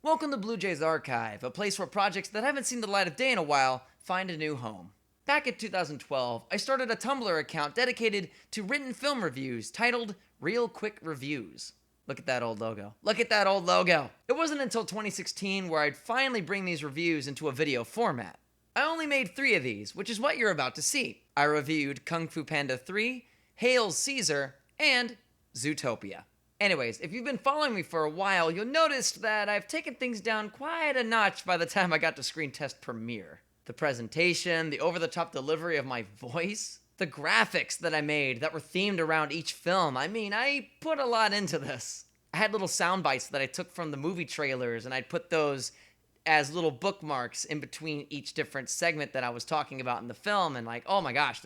Welcome to Bluejay's Archive, a place where projects that haven't seen the light of day in a while find a new home. Back in 2012, I started a Tumblr account dedicated to written film reviews titled Real Quick Reviews. Look at that old logo. Look at that old logo. It wasn't until 2016 where I'd finally bring these reviews into a video format. I only made 3 of these, which is what you're about to see. I reviewed Kung Fu Panda 3, Hail Caesar, and Zootopia. Anyways, if you've been following me for a while, you'll notice that I've taken things down quite a notch by the time I got to Screen Test Premiere. The presentation, the over-the-top delivery of my voice, the graphics that I made that were themed around each film. I put a lot into this. I had little sound bites that I took from the movie trailers, and I'd put those as little bookmarks in between each different segment that I was talking about in the film, and oh my gosh,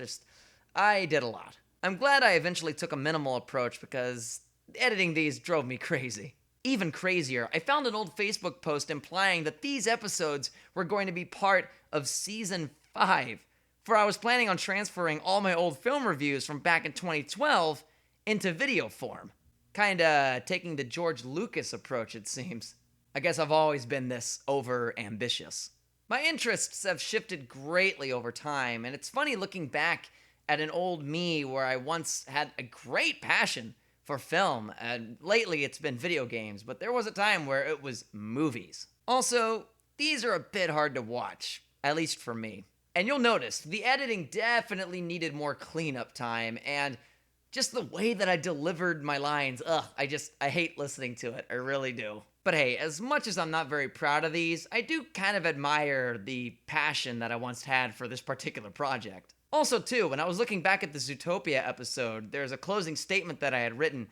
I did a lot. I'm glad I eventually took a minimal approach because editing these drove me crazy. Even crazier, I found an old Facebook post implying that these episodes were going to be part of Season 5, for I was planning on transferring all my old film reviews from back in 2012 into video form. Kinda taking the George Lucas approach, it seems. I guess I've always been this over-ambitious. My interests have shifted greatly over time, and it's funny looking back at an old me where I once had a great passion for film, and lately it's been video games, but there was a time where it was movies. Also, these are a bit hard to watch, at least for me. And you'll notice, the editing definitely needed more cleanup time, and just the way that I delivered my lines, I hate listening to it, I really do. But hey, as much as I'm not very proud of these, I do kind of admire the passion that I once had for this particular project. Also, too, when I was looking back at the Zootopia episode, there's a closing statement that I had written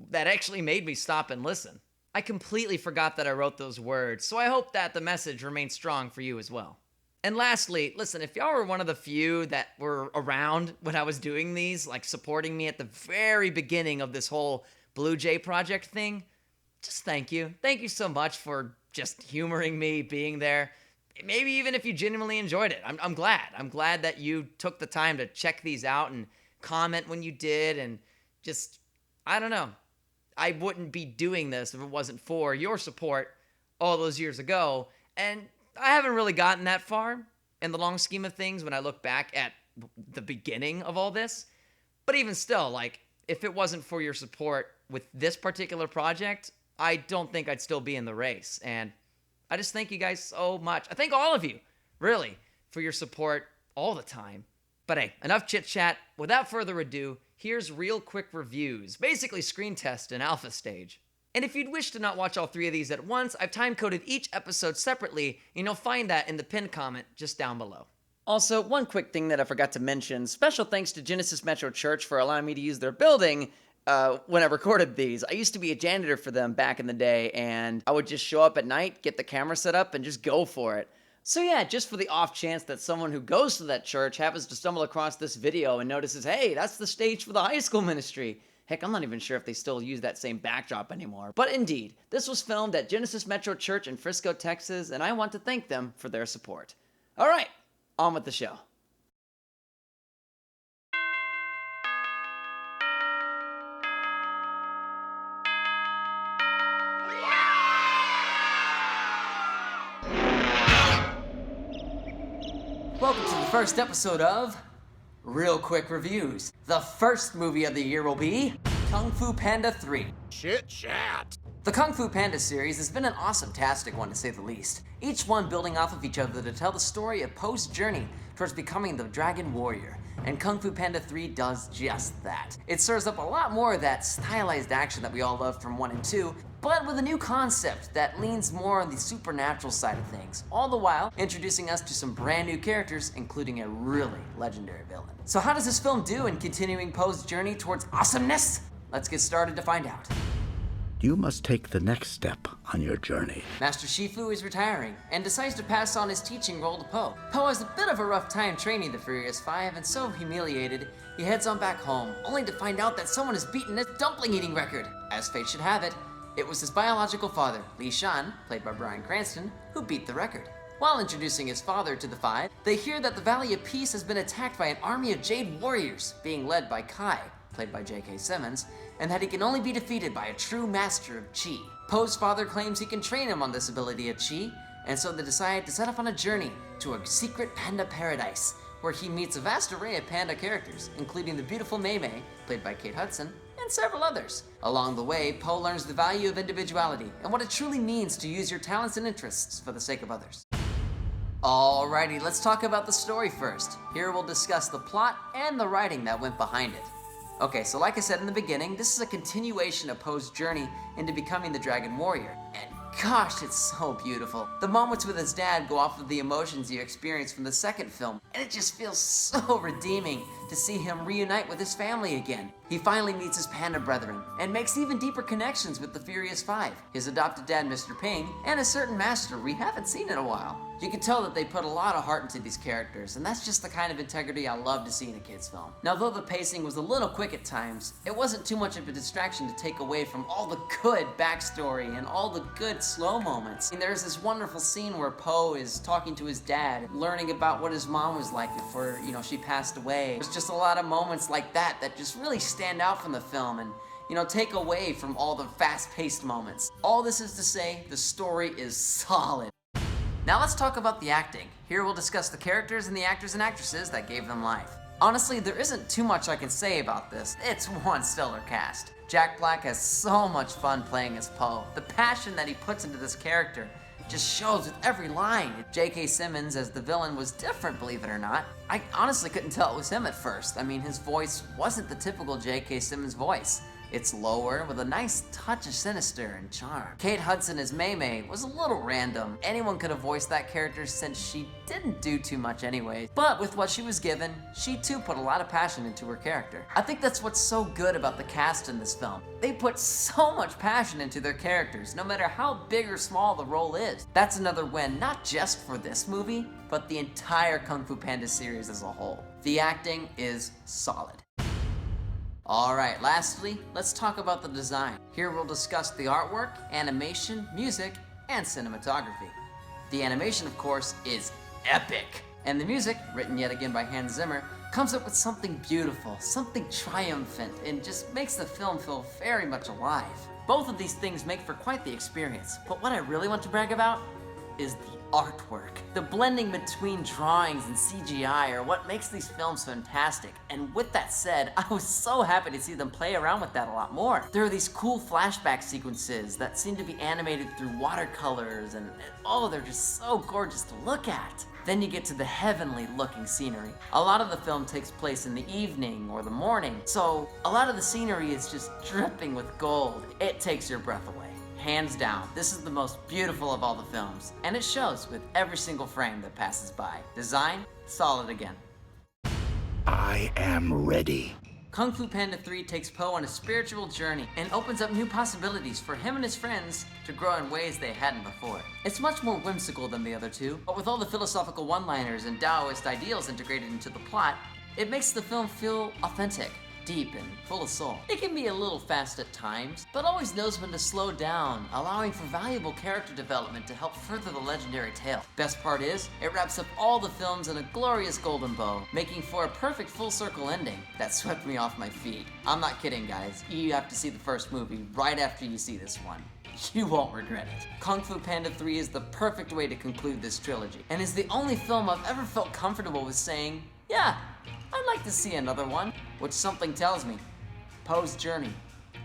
that actually made me stop and listen. I completely forgot that I wrote those words, so I hope that the message remains strong for you as well. And lastly, listen, if y'all were one of the few that were around when I was doing these, supporting me at the very beginning of this whole Bluejay project thing, just thank you. Thank you so much for just humoring me, being there. Maybe even if you genuinely enjoyed it. I'm glad. I'm glad that you took the time to check these out and comment when you did, and just, I don't know. I wouldn't be doing this if it wasn't for your support all those years ago, and I haven't really gotten that far in the long scheme of things when I look back at the beginning of all this. But even still, if it wasn't for your support with this particular project, I don't think I'd still be in the race, and I just thank you guys so much. I thank all of you, really, for your support all the time. But hey, enough chit-chat. Without further ado, here's Real Quick Reviews, basically screen test and alpha stage. And if you'd wish to not watch all 3 of these at once, I've time-coded each episode separately, and you'll find that in the pinned comment just down below. Also, one quick thing that I forgot to mention, special thanks to Genesis Metro Church for allowing me to use their building when I recorded these. I used to be a janitor for them back in the day, and I would just show up at night, get the camera set up, and just go for it. So yeah, just for the off chance that someone who goes to that church happens to stumble across this video and notices, hey, that's the stage for the high school ministry. Heck, I'm not even sure if they still use that same backdrop anymore. But indeed, this was filmed at Genesis Metro Church in Frisco, Texas, and I want to thank them for their support. All right, on with the show. Welcome to the first episode of Real Quick Reviews. The first movie of the year will be Kung Fu Panda 3. Chit chat. The Kung Fu Panda series has been an awesome-tastic one to say the least, each one building off of each other to tell the story of Po's journey towards becoming the Dragon Warrior, and Kung Fu Panda 3 does just that. It serves up a lot more of that stylized action that we all loved from 1 and 2, but with a new concept that leans more on the supernatural side of things, all the while introducing us to some brand new characters, including a really legendary villain. So how does this film do in continuing Po's journey towards awesomeness? Let's get started to find out. You must take the next step on your journey. Master Shifu is retiring and decides to pass on his teaching role to Po. Po has a bit of a rough time training the Furious Five, and so humiliated, he heads on back home, only to find out that someone has beaten his dumpling eating record. As fate should have it, it was his biological father, Li Shan, played by Bryan Cranston, who beat the record. While introducing his father to the Five, they hear that the Valley of Peace has been attacked by an army of Jade warriors, being led by Kai, played by J.K. Simmons, and that he can only be defeated by a true master of Chi. Po's father claims he can train him on this ability of Chi, and so they decide to set off on a journey to a secret panda paradise, where he meets a vast array of panda characters, including the beautiful Mei Mei, played by Kate Hudson, and several others. Along the way, Po learns the value of individuality and what it truly means to use your talents and interests for the sake of others. Alrighty, let's talk about the story first. Here we'll discuss the plot and the writing that went behind it. Okay, so like I said in the beginning, this is a continuation of Po's journey into becoming the Dragon Warrior. And gosh, it's so beautiful. The moments with his dad go off of the emotions you experienced from the second film, and it just feels so redeeming to see him reunite with his family again. He finally meets his panda brethren, and makes even deeper connections with the Furious Five, his adopted dad Mr. Ping, and a certain master we haven't seen in a while. You can tell that they put a lot of heart into these characters, and that's just the kind of integrity I love to see in a kid's film. Now, though the pacing was a little quick at times, it wasn't too much of a distraction to take away from all the good backstory and all the good slow moments. I mean, there's this wonderful scene where Po is talking to his dad, learning about what his mom was like before, she passed away. There's just a lot of moments like that that just really stand out from the film and take away from all the fast-paced moments. All this is to say, the story is solid. Now let's talk about the acting. Here we'll discuss the characters and the actors and actresses that gave them life. Honestly, there isn't too much I can say about this. It's one stellar cast. Jack Black has so much fun playing as Po. The passion that he puts into this character just shows with every line. J.K. Simmons as the villain was different, believe it or not. I honestly couldn't tell it was him at first. I mean, his voice wasn't the typical J.K. Simmons voice. It's lower, with a nice touch of sinister and charm. Kate Hudson as Mei Mei was a little random. Anyone could have voiced that character since she didn't do too much anyway. But with what she was given, she too put a lot of passion into her character. I think that's what's so good about the cast in this film. They put so much passion into their characters, no matter how big or small the role is. That's another win, not just for this movie, but the entire Kung Fu Panda series as a whole. The acting is solid. Alright, lastly, let's talk about the design. Here we'll discuss the artwork, animation, music, and cinematography. The animation, of course, is epic. And the music, written yet again by Hans Zimmer, comes up with something beautiful, something triumphant, and just makes the film feel very much alive. Both of these things make for quite the experience, but what I really want to brag about is the artwork. The blending between drawings and CGI are what makes these films fantastic. And with that said, I was so happy to see them play around with that a lot more. There are these cool flashback sequences that seem to be animated through watercolors and oh, they're just so gorgeous to look at. Then you get to the heavenly looking scenery. A lot of the film takes place in the evening or the morning, so a lot of the scenery is just dripping with gold. It takes your breath away. Hands down, this is the most beautiful of all the films, and it shows with every single frame that passes by. Design, solid again. I am ready. Kung Fu Panda 3 takes Po on a spiritual journey and opens up new possibilities for him and his friends to grow in ways they hadn't before. It's much more whimsical than the other two, but with all the philosophical one-liners and Taoist ideals integrated into the plot, it makes the film feel authentic, deep, and full of soul. It can be a little fast at times, but always knows when to slow down, allowing for valuable character development to help further the legendary tale. Best part is, it wraps up all the films in a glorious golden bow, making for a perfect full circle ending that swept me off my feet. I'm not kidding, guys. You have to see the first movie right after you see this one. You won't regret it. Kung Fu Panda 3 is the perfect way to conclude this trilogy, and is the only film I've ever felt comfortable with saying, yeah, I'd like to see another one, which something tells me Po's journey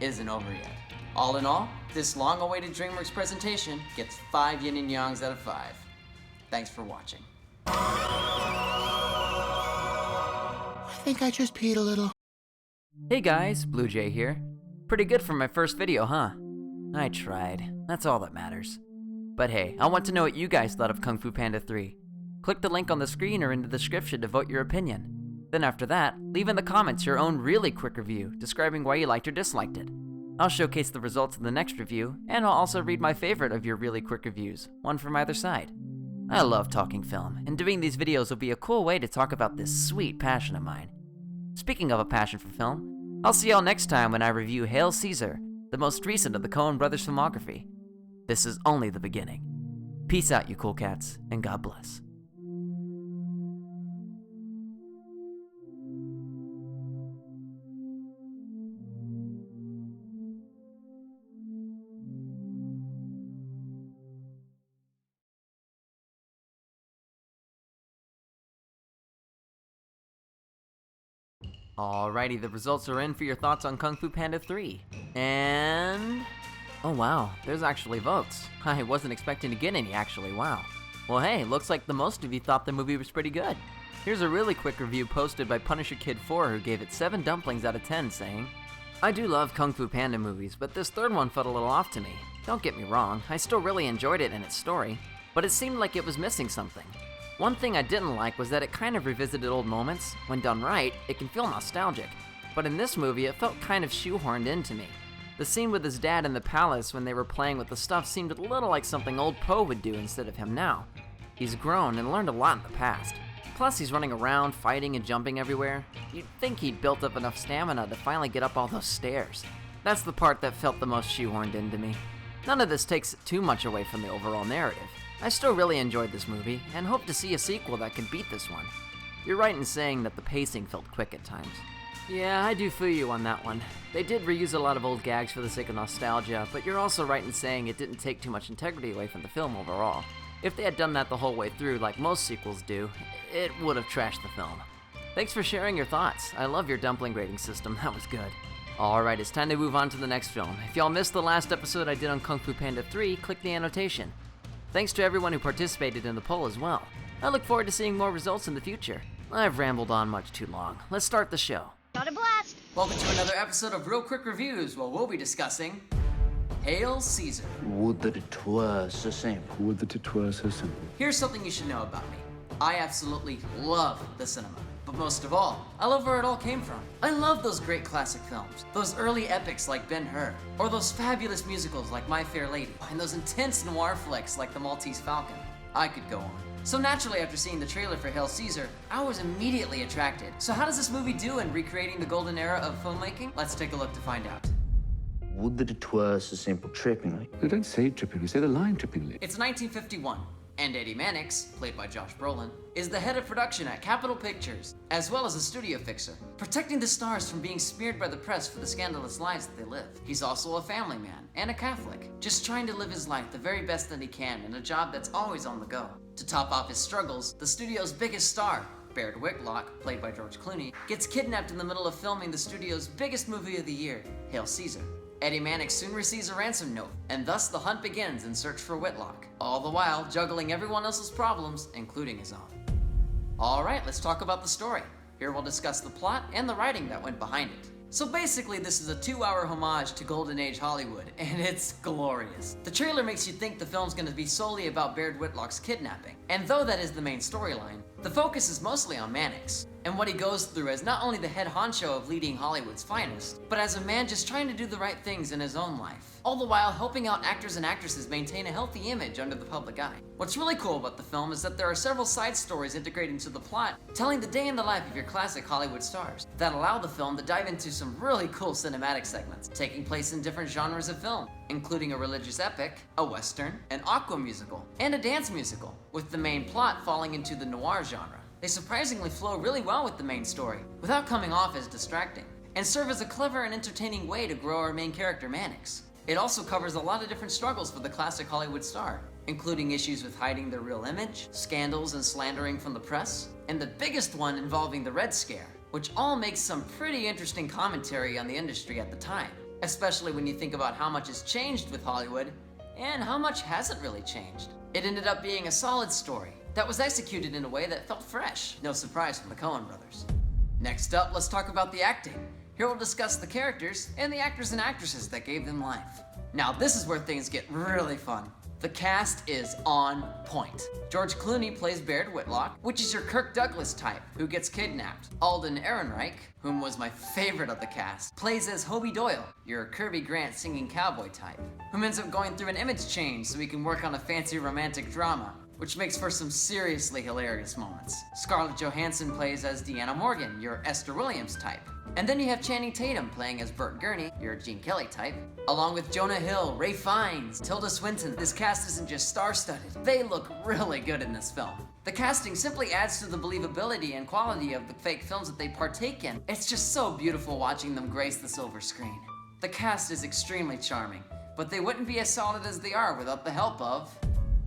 isn't over yet. All in all, this long-awaited DreamWorks presentation gets 5 yin and yangs out of 5. Thanks for watching. I think I just peed a little. Hey guys, Bluejay here. Pretty good for my first video, huh? I tried. That's all that matters. But hey, I want to know what you guys thought of Kung Fu Panda 3. Click the link on the screen or in the description to vote your opinion. Then after that, leave in the comments your own really quick review describing why you liked or disliked it. I'll showcase the results in the next review, and I'll also read my favorite of your really quick reviews, one from either side. I love talking film, and doing these videos will be a cool way to talk about this sweet passion of mine. Speaking of a passion for film, I'll see y'all next time when I review Hail Caesar, the most recent of the Coen brothers filmography. This is only the beginning. Peace out, you cool cats, and God bless. Alrighty, the results are in for your thoughts on Kung Fu Panda 3. And... oh wow, there's actually votes. I wasn't expecting to get any actually, wow. Well hey, looks like the most of you thought the movie was pretty good. Here's a really quick review posted by Punisher Kid 4 who gave it 7 dumplings out of 10 saying, I do love Kung Fu Panda movies, but this third one felt a little off to me. Don't get me wrong, I still really enjoyed it and its story, but it seemed like it was missing something. One thing I didn't like was that it kind of revisited old moments. When done right, it can feel nostalgic, but in this movie it felt kind of shoehorned into me. The scene with his dad in the palace when they were playing with the stuff seemed a little like something old Poe would do instead of him now. He's grown and learned a lot in the past. Plus he's running around, fighting and jumping everywhere. You'd think he'd built up enough stamina to finally get up all those stairs. That's the part that felt the most shoehorned into me. None of this takes too much away from the overall narrative. I still really enjoyed this movie, and hope to see a sequel that can beat this one. You're right in saying that the pacing felt quick at times. Yeah, I do feel you on that one. They did reuse a lot of old gags for the sake of nostalgia, but you're also right in saying it didn't take too much integrity away from the film overall. If they had done that the whole way through, like most sequels do, it would have trashed the film. Thanks for sharing your thoughts. I love your dumpling rating system, that was good. Alright, it's time to move on to the next film. If y'all missed the last episode I did on Kung Fu Panda 3, click the annotation. Thanks to everyone who participated in the poll as well. I look forward to seeing more results in the future. I've rambled on much too long. Let's start the show. Got a blast! Welcome to another episode of Real Quick Reviews, where we'll be discussing Hail Caesar. Would that it were so simple. Would that it were so simple. Here's something you should know about me. I absolutely love the cinema. But most of all, I love where it all came from. I love those great classic films, those early epics like Ben-Hur, or those fabulous musicals like My Fair Lady, and those intense noir flicks like The Maltese Falcon. I could go on. So naturally, after seeing the trailer for Hail Caesar, I was immediately attracted. So how does this movie do in recreating the golden era of filmmaking? Let's take a look to find out. Would that it were so simple trippingly. No, don't say trippingly, say the line trippingly. It's 1951, and Eddie Mannix, played by Josh Brolin, is the head of production at Capitol Pictures, as well as a studio fixer, protecting the stars from being smeared by the press for the scandalous lives that they live. He's also a family man and a Catholic, just trying to live his life the very best that he can in a job that's always on the go. To top off his struggles, the studio's biggest star, Baird Whitlock, played by George Clooney, gets kidnapped in the middle of filming the studio's biggest movie of the year, Hail Caesar. Eddie Mannix soon receives a ransom note, and thus the hunt begins in search for Whitlock, all the while juggling everyone else's problems, including his own. Alright, let's talk about the story. Here we'll discuss the plot and the writing that went behind it. So basically, this is a 2-hour homage to Golden Age Hollywood, and it's glorious. The trailer makes you think the film's gonna be solely about Baird Whitlock's kidnapping, and though that is the main storyline, the focus is mostly on Mannix, and what he goes through as not only the head honcho of leading Hollywood's finest, but as a man just trying to do the right things in his own life, all the while helping out actors and actresses maintain a healthy image under the public eye. What's really cool about the film is that there are several side stories integrated into the plot, telling the day in the life of your classic Hollywood stars, that allow the film to dive into some really cool cinematic segments, taking place in different genres of film, including a religious epic, a western, an aqua musical, and a dance musical, with the main plot falling into the noir genre. They surprisingly flow really well with the main story, without coming off as distracting, and serve as a clever and entertaining way to grow our main character, Mannix. It also covers a lot of different struggles for the classic Hollywood star, including issues with hiding their real image, scandals and slandering from the press, and the biggest one involving the Red Scare, which all makes some pretty interesting commentary on the industry at the time, especially when you think about how much has changed with Hollywood, and how much hasn't really changed. It ended up being a solid story that was executed in a way that felt fresh, no surprise from the Coen brothers. Next up, let's talk about the acting. Here we'll discuss the characters and the actors and actresses that gave them life. Now this is where things get really fun. The cast is on point. George Clooney plays Baird Whitlock, which is your Kirk Douglas type, who gets kidnapped. Alden Ehrenreich, whom was my favorite of the cast, plays as Hobie Doyle, your Kirby Grant singing cowboy type, whom ends up going through an image change so he can work on a fancy romantic drama, which makes for some seriously hilarious moments. Scarlett Johansson plays as Deanna Morgan, your Esther Williams type. And then you have Channing Tatum playing as Burt Gurney, your Gene Kelly type, along with Jonah Hill, Ray Fiennes, Tilda Swinton. This cast isn't just star-studded, they look really good in this film. The casting simply adds to the believability and quality of the fake films that they partake in. It's just so beautiful watching them grace the silver screen. The cast is extremely charming, but they wouldn't be as solid as they are without the help of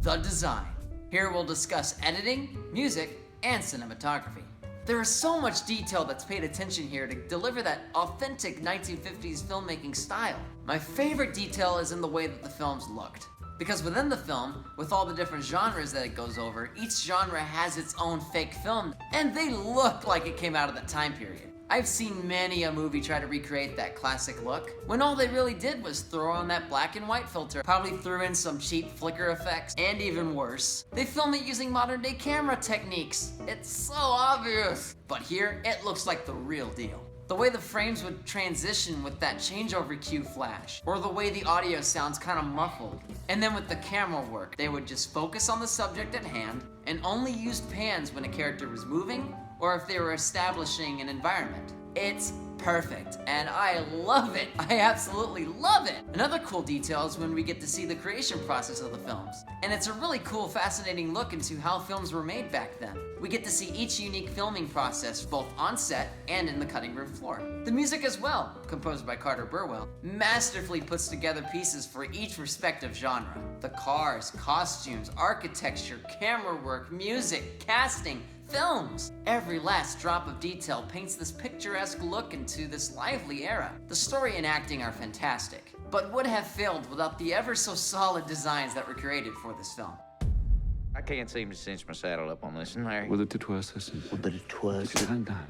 the design. Here we'll discuss editing, music, and cinematography. There is so much detail that's paid attention here to deliver that authentic 1950s filmmaking style. My favorite detail is in the way that the films looked. Because within the film, with all the different genres that it goes over, each genre has its own fake film, and they look like it came out of that time period. I've seen many a movie try to recreate that classic look, when all they really did was throw on that black and white filter, probably threw in some cheap flicker effects, and even worse, they film it using modern day camera techniques. It's so obvious. But here, it looks like the real deal. The way the frames would transition with that changeover cue flash, or the way the audio sounds kind of muffled. And then with the camera work, they would just focus on the subject at hand and only used pans when a character was moving or if they were establishing an environment. It's perfect, and I love it. I absolutely love it. Another cool detail is when we get to see the creation process of the films. And it's a really cool, fascinating look into how films were made back then. We get to see each unique filming process, both on set and in the cutting room floor. The music as well, composed by Carter Burwell, masterfully puts together pieces for each respective genre. The cars, costumes, architecture, camera work, music, casting, films. Every last drop of detail paints this picturesque look into this lively era. The story and acting are fantastic, but would have failed without the ever so solid designs that were created for this film. I can't seem to cinch my saddle up on this, Larry. Would that it was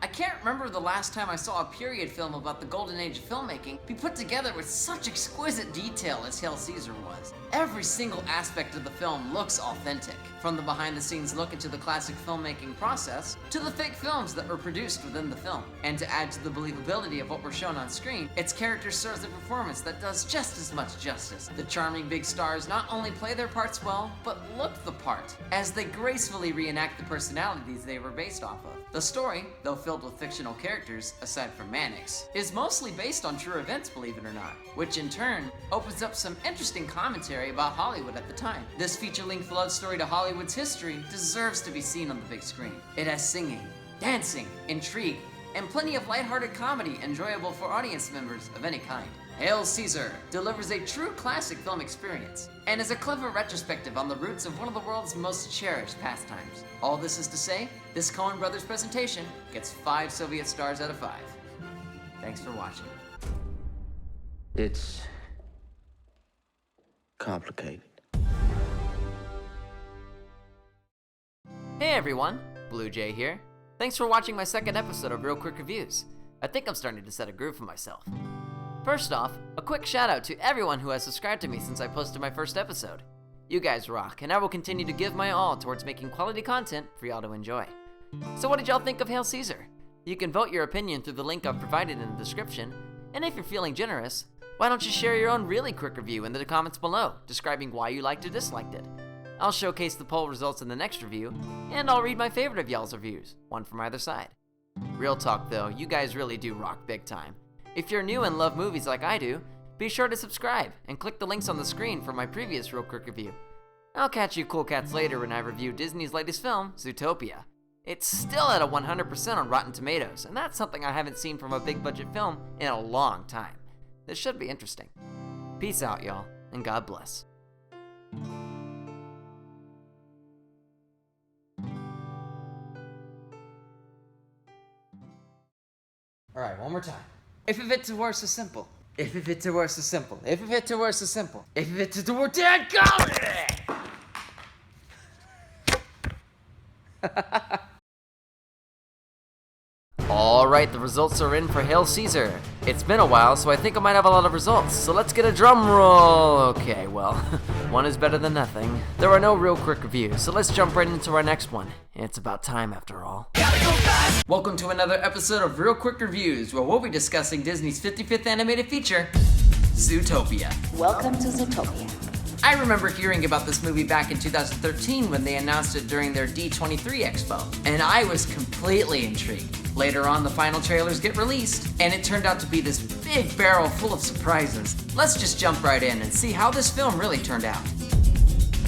I can't remember the last time I saw a period film about the golden age of filmmaking be put together with such exquisite detail as Hail Caesar was. Every single aspect of the film looks authentic, from the behind-the-scenes look into the classic filmmaking process to the fake films that were produced within the film. And to add to the believability of what we're shown on screen, its character serves a performance that does just as much justice. The charming big stars not only play their parts well, but look the part, as they gracefully reenact the personalities they were based off of. The story, though filled with fictional characters, aside from Mannix, is mostly based on true events, believe it or not, which in turn opens up some interesting commentary about Hollywood at the time. This feature-length love story to Hollywood's history deserves to be seen on the big screen. It has singing, dancing, intrigue, and plenty of lighthearted comedy enjoyable for audience members of any kind. Hail Caesar delivers a true classic film experience and is a clever retrospective on the roots of one of the world's most cherished pastimes. All this is to say, this Coen Brothers presentation gets 5 Soviet stars out of 5. Thanks for watching. It's complicated. Hey everyone, Bluejay here. Thanks for watching my second episode of Real Quick Reviews. I think I'm starting to set a groove for myself. First off, a quick shout out to everyone who has subscribed to me since I posted my first episode. You guys rock, and I will continue to give my all towards making quality content for y'all to enjoy. So what did y'all think of Hail Caesar? You can vote your opinion through the link I've provided in the description, and if you're feeling generous, why don't you share your own really quick review in the comments below, describing why you liked or disliked it. I'll showcase the poll results in the next review, and I'll read my favorite of y'all's reviews, one from either side. Real talk though, you guys really do rock big time. If you're new and love movies like I do, be sure to subscribe and click the links on the screen for my previous Real Quick Review. I'll catch you cool cats later when I review Disney's latest film, Zootopia. It's still at a 100% on Rotten Tomatoes, and that's something I haven't seen from a big budget film in a long time. This should be interesting. Peace out, y'all, and God bless. Alright, one more time. If it to worse is simple. If it to worse is simple. If it to worse is simple. If it to worse, Dad, go! Alright, the results are in for Hail Caesar. It's been a while, so I think I might have a lot of results, so let's get a drum roll. Okay, well, one is better than nothing. There are no real quick reviews, so let's jump right into our next one. It's about time after all. Welcome to another episode of Real Quick Reviews, where we'll be discussing Disney's 55th animated feature, Zootopia. Welcome to Zootopia. I remember hearing about this movie back in 2013 when they announced it during their D23 Expo, and I was completely intrigued. Later on, the final trailers get released, and it turned out to be this big barrel full of surprises. Let's just jump right in and see how this film really turned out.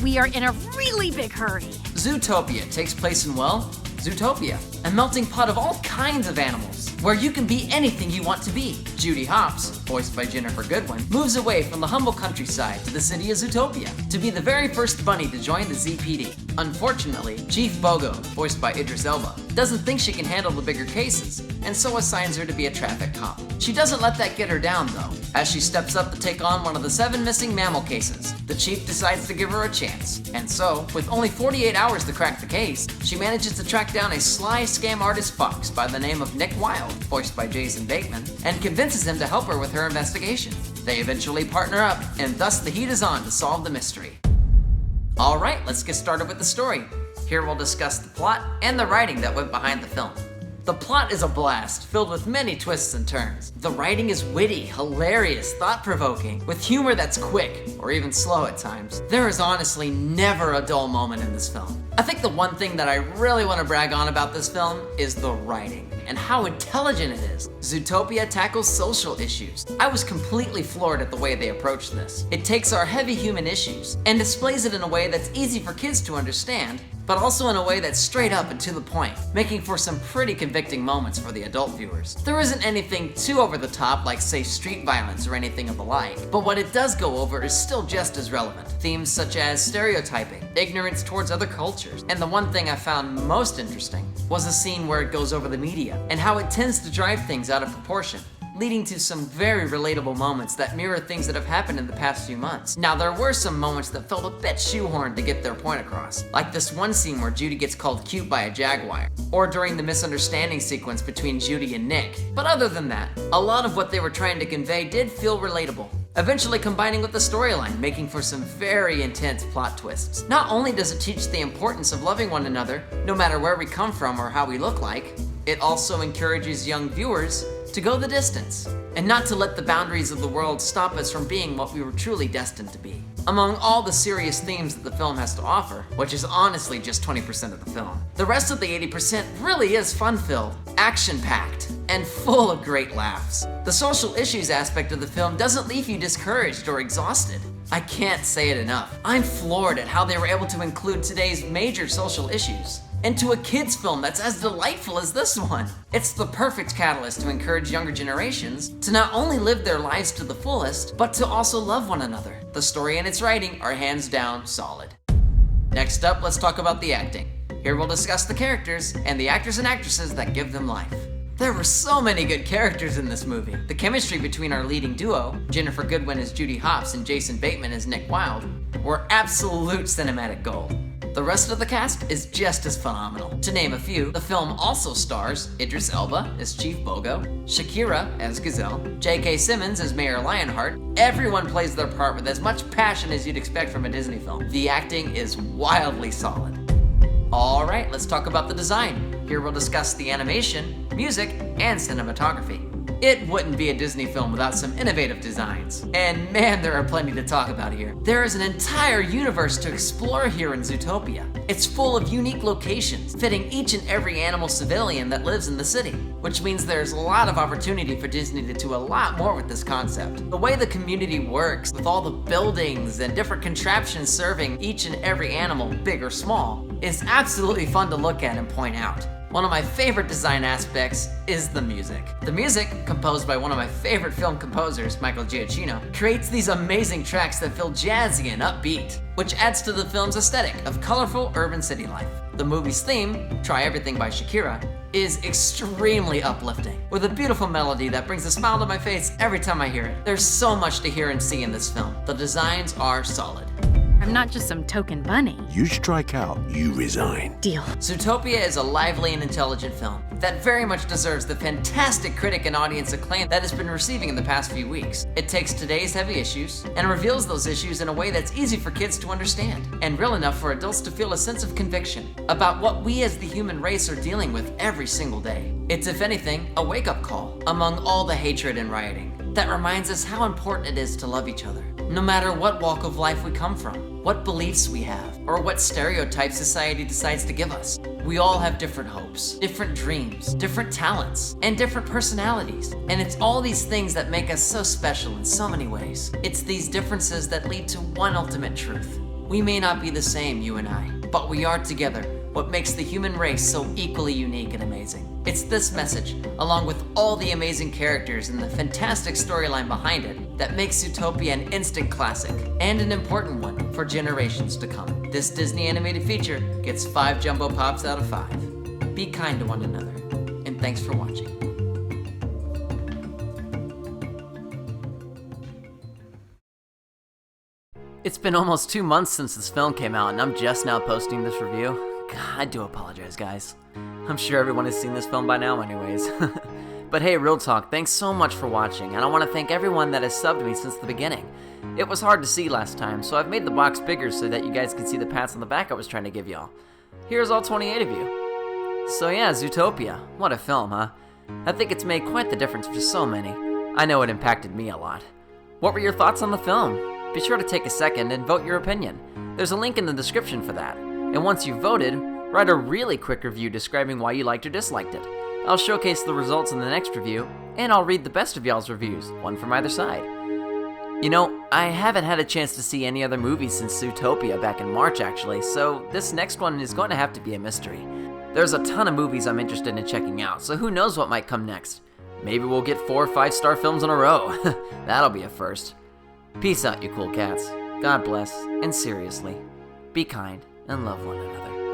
We are in a really big hurry. Zootopia takes place in, well, Zootopia, a melting pot of all kinds of animals, where you can be anything you want to be. Judy Hopps, voiced by Jennifer Goodwin, moves away from the humble countryside to the city of Zootopia to be the very first bunny to join the ZPD. Unfortunately, Chief Bogo, voiced by Idris Elba, doesn't think she can handle the bigger cases, and so assigns her to be a traffic cop. She doesn't let that get her down, though. As she steps up to take on one of the 7 missing mammal cases, the chief decides to give her a chance. And so, with only 48 hours to crack the case, she manages to track down a sly scam artist fox by the name of Nick Wilde, voiced by Jason Bateman, and convinces him to help her with her investigation. They eventually partner up, and thus the heat is on to solve the mystery. Alright, let's get started with the story. Here we'll discuss the plot and the writing that went behind the film. The plot is a blast, filled with many twists and turns. The writing is witty, hilarious, thought-provoking, with humor that's quick, or even slow at times. There is honestly never a dull moment in this film. I think the one thing that I really want to brag on about this film is the writing, and how intelligent it is. Zootopia tackles social issues. I was completely floored at the way they approached this. It takes our heavy human issues, and displays it in a way that's easy for kids to understand, but also in a way that's straight up and to the point, making for some pretty convicting moments for the adult viewers. There isn't anything too over the top like, say, street violence or anything of the like, but what it does go over is still just as relevant. Themes such as stereotyping, ignorance towards other cultures, and the one thing I found most interesting was a scene where it goes over the media, and how it tends to drive things out of proportion, leading to some very relatable moments that mirror things that have happened in the past few months. Now, there were some moments that felt a bit shoehorned to get their point across, like this one scene where Judy gets called cute by a jaguar, or during the misunderstanding sequence between Judy and Nick. But other than that, a lot of what they were trying to convey did feel relatable, eventually combining with the storyline, making for some very intense plot twists. Not only does it teach the importance of loving one another, no matter where we come from or how we look like, it also encourages young viewers to go the distance, and not to let the boundaries of the world stop us from being what we were truly destined to be. Among all the serious themes that the film has to offer, which is honestly just 20% of the film, the rest of the 80% really is fun-filled, action-packed, and full of great laughs. The social issues aspect of the film doesn't leave you discouraged or exhausted. I can't say it enough. I'm floored at how they were able to include today's major social issues into a kids' film that's as delightful as this one. It's the perfect catalyst to encourage younger generations to not only live their lives to the fullest, but to also love one another. The story and its writing are hands down solid. Next up, let's talk about the acting. Here we'll discuss the characters and the actors and actresses that give them life. There were so many good characters in this movie. The chemistry between our leading duo, Jennifer Goodwin as Judy Hopps and Jason Bateman as Nick Wilde, were absolute cinematic gold. The rest of the cast is just as phenomenal. To name a few, the film also stars Idris Elba as Chief Bogo, Shakira as Gazelle, J.K. Simmons as Mayor Lionheart. Everyone plays their part with as much passion as you'd expect from a Disney film. The acting is wildly solid. Alright, let's talk about the design. Here we'll discuss the animation, music, and cinematography. It wouldn't be a Disney film without some innovative designs. And man, there are plenty to talk about here. There is an entire universe to explore here in Zootopia. It's full of unique locations, fitting each and every animal civilian that lives in the city, which means there's a lot of opportunity for Disney to do a lot more with this concept. The way the community works, with all the buildings and different contraptions serving each and every animal, big or small, is absolutely fun to look at and point out. One of my favorite design aspects is the music. The music, composed by one of my favorite film composers, Michael Giacchino, creates these amazing tracks that feel jazzy and upbeat, which adds to the film's aesthetic of colorful urban city life. The movie's theme, Try Everything by Shakira, is extremely uplifting, with a beautiful melody that brings a smile to my face every time I hear it. There's so much to hear and see in this film. The designs are solid. I'm not just some token bunny. You strike out, you resign. Deal. Zootopia is a lively and intelligent film that very much deserves the fantastic critic and audience acclaim that it's been receiving in the past few weeks. It takes today's heavy issues and reveals those issues in a way that's easy for kids to understand, and real enough for adults to feel a sense of conviction about what we as the human race are dealing with every single day. It's, if anything, a wake-up call among all the hatred and rioting that reminds us how important it is to love each other, no matter what walk of life we come from, what beliefs we have, or what stereotypes society decides to give us. We all have different hopes, different dreams, different talents, and different personalities. And it's all these things that make us so special in so many ways. It's these differences that lead to one ultimate truth. We may not be the same, you and I, but we are together what makes the human race so equally unique and amazing. It's this message, along with all the amazing characters and the fantastic storyline behind it, that makes Zootopia an instant classic, and an important one for generations to come. This Disney animated feature gets 5 Jumbo Pops out of 5. Be kind to one another, and thanks for watching. It's been almost 2 months since this film came out, and I'm just now posting this review. God, I do apologize, guys. I'm sure everyone has seen this film by now anyways. But hey, real talk, thanks so much for watching, and I want to thank everyone that has subbed me since the beginning. It was hard to see last time, so I've made the box bigger so that you guys can see the pats on the back I was trying to give y'all. Here's all 28 of you. So yeah, Zootopia. What a film, huh? I think it's made quite the difference for so many. I know it impacted me a lot. What were your thoughts on the film? Be sure to take a second and vote your opinion. There's a link in the description for that. And once you've voted, write a really quick review describing why you liked or disliked it. I'll showcase the results in the next review, and I'll read the best of y'all's reviews, one from either side. You know, I haven't had a chance to see any other movies since Zootopia back in March actually, so this next one is going to have to be a mystery. There's a ton of movies I'm interested in checking out, so who knows what might come next. Maybe we'll get 4 or 5-star films in a row. That'll be a first. Peace out, you cool cats. God bless, and seriously, be kind and love one another.